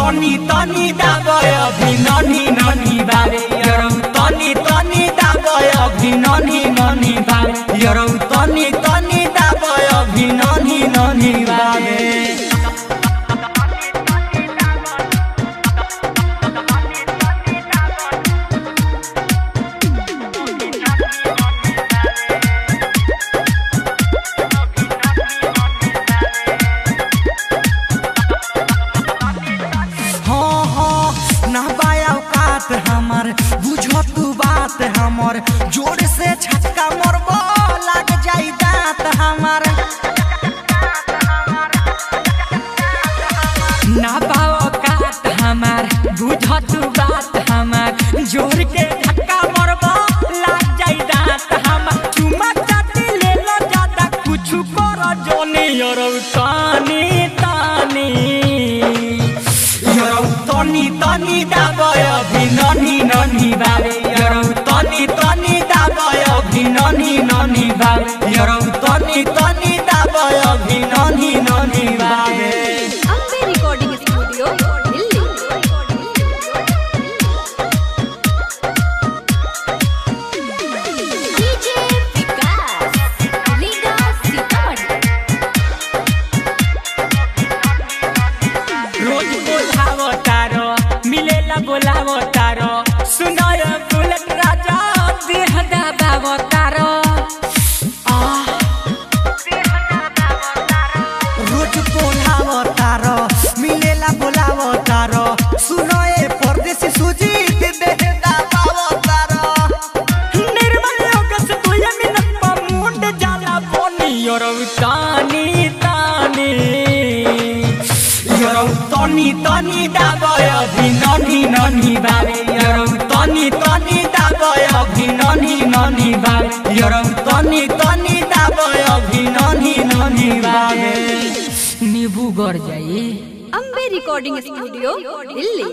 तनी तनी दाबय अभी ननी ननी बाबे यरौ तनी तनी दाबय अभी ननी ननी बाबे यरौ तनी तनी दाबय अभी ननी ननी बाबे हमार बुझो तू बात हमर जोर से छक्का मरबो लग जाई दांत हमार ना पाओ कात हमार बुझो तू बात हमार जोर के छक्का मरबो लग जाई दांत हमार चुमा चाटी ले लो ज्यादा कुछ करो जोनी यरौ तानी तानी यरौ तनी तनी दाबय अभी ननी ननी बाबे यरौ तनी तनी दाबय अभी ननी ननी बाबे यरौ तनी तनी दाबय अभी ननी ननी बाबे Ambe recording studio Delhi DJ Vikas लीगा सीतामढ़ी रोज बोलावो तारो मिलेला बोलावो तारो सुनाय बुलेट राजा देह दाबावो तारो रोज बोलावो तारो मिलेला बोलावो तारो सुनाय परदेसी सुजी देह दाबावो तारो निर्मल योगस 2 मिनट पा मुंड जाला बोनी यरौ तानी तानी यरौ तनी तनी दाबय अभी ननी ननी बाबे यरौ तनी तनी दाबय अभी ननी ननी बाबे यरौ तनी तनी दाबय अभी ननी ननी बाबे नींबू गड़ जाई अम्बे रिकॉर्डिंग स्टूडियो दिल्ली।